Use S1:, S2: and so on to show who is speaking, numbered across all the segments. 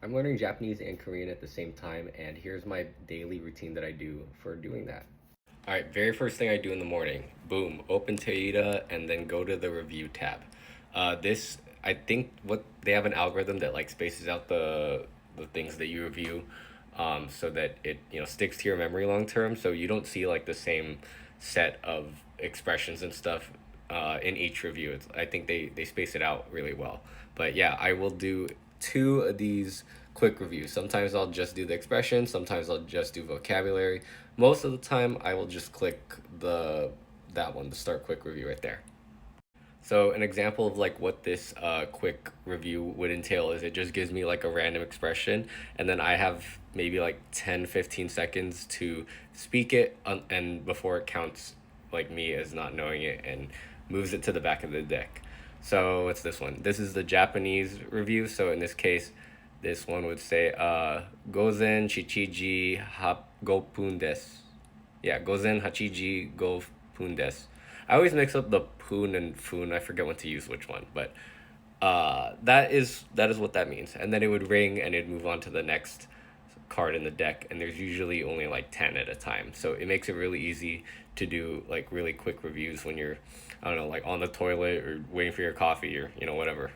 S1: I'm learning Japanese and Korean at the same time, and here's my daily routine that I do for doing that. All right, very first thing I do in the morning, boom, open Teida and then go to the review tab. This, I think, what they have an algorithm that like spaces out the things that you review, so that it sticks to your memory long term. So you don't see like the same set of expressions and stuff in each review. I think they space it out really well. But yeah, I will do two of these quick reviews. Sometimes I'll just do the expression, sometimes I'll just do vocabulary. Most of the time I will just click that one, the start quick review right there. So an example of like what this quick review would entail is it just gives me like a random expression, and then I have maybe like 10-15 seconds to speak it and before it counts like me as not knowing it and moves it to the back of the deck. So what's this one? This is the Japanese review. So in this case, this one would say Gozen Chichiji Gopun desu. Yeah, Gozen Hachiji Gopun desu. I always mix up the poon and foon. I forget when to use which one, but that is what that means. And then it would ring and it'd move on to the next card in the deck, and there's usually only like 10 at a time. So it makes it really easy to do like really quick reviews when you're, I don't know, like on the toilet or waiting for your coffee or whatever.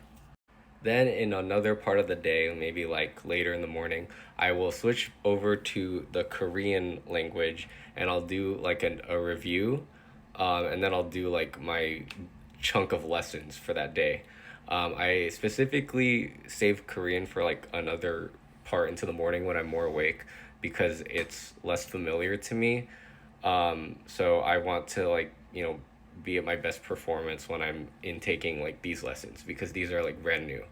S1: Then in another part of the day, maybe like later in the morning, I will switch over to the Korean language and I'll do like a review, and then I'll do like my chunk of lessons for that day. I specifically save Korean for like another part into the morning when I'm more awake because it's less familiar to me. So I want to like, be at my best performance when I'm in taking like these lessons because these are like brand new.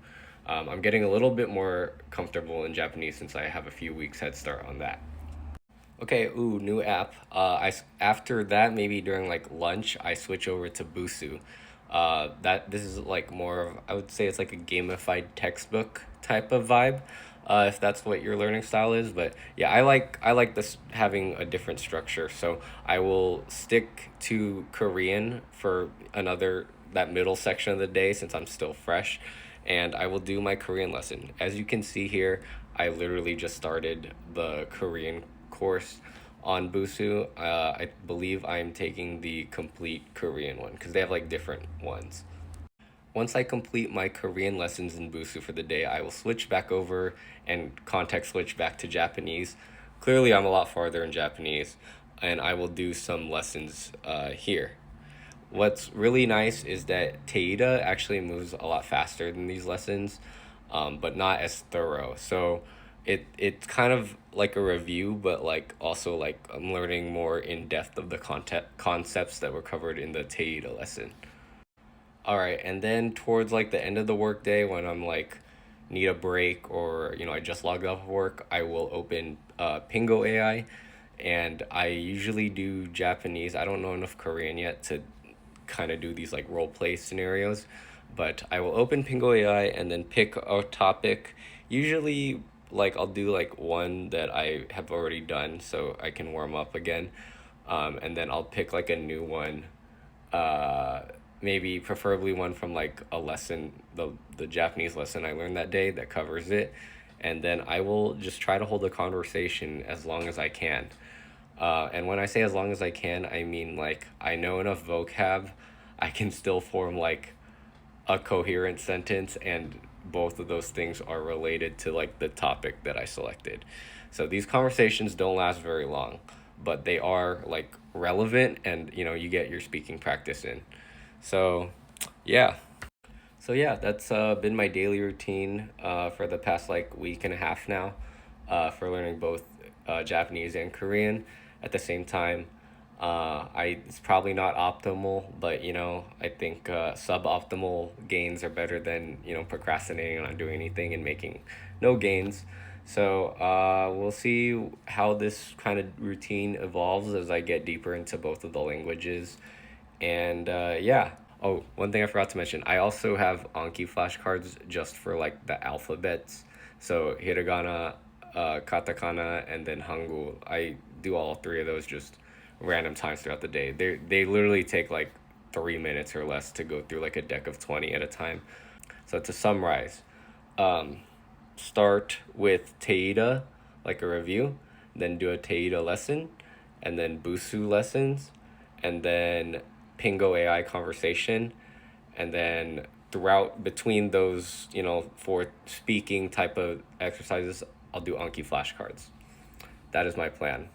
S1: I'm getting a little bit more comfortable in Japanese since I have a few weeks head start on that. Okay, ooh, new app. After that, maybe during like lunch, I switch over to Busu. That this is like more of, I would say it's like a gamified textbook type of vibe, if that's what your learning style is. But yeah, I like this having a different structure. So I will stick to Korean for another that middle section of the day since I'm still fresh, and I will do my Korean lesson. As you can see here, I literally just started the Korean course on Busu. I believe I'm taking the complete Korean one because they have like different ones. Once I complete my Korean lessons in Busu for the day, I will switch back over and context switch back to Japanese. Clearly, I'm a lot farther in Japanese, and I will do some lessons here. What's really nice is that Teida actually moves a lot faster than these lessons, but not as thorough. So it's kind of like a review, but like also like I'm learning more in depth of the concepts that were covered in the Teida lesson. All right, and then towards like the end of the workday, when I'm like need a break or I just logged off of work, I will open Pingo AI, and I usually do Japanese. I don't know enough Korean yet to kind of do these like role play scenarios, but I will open Pingo AI and then pick a topic. Usually, like I'll do like one that I have already done so I can warm up again, and then I'll pick like a new one, uh maybe preferably one from like a lesson, the Japanese lesson I learned that day that covers it, and then I will just try to hold a conversation as long as I can. And when I say as long as I can, I mean like I know enough vocab, I can still form like a coherent sentence, and both of those things are related to like the topic that I selected. So these conversations don't last very long, but they are like relevant, and you get your speaking practice in. So yeah. So yeah, that's been my daily routine for the past like week and a half now, for learning both Japanese and Korean at the same time. It's probably not optimal, but I think suboptimal gains are better than procrastinating on doing anything and making no gains. So we'll see how this kind of routine evolves as I get deeper into both of the languages. And yeah. Oh, one thing I forgot to mention, I also have Anki flashcards just for like the alphabets. So hiragana, katakana, and then hangul. I do all three of those just random times throughout the day. They literally take like 3 minutes or less to go through like a deck of 20 at a time. So to summarize, um, start with Teida, like a review, then do a Teida lesson, and then Busu lessons, and then Pingo AI conversation, and then throughout between those, for speaking type of exercises, I'll do Anki flashcards. That is my plan.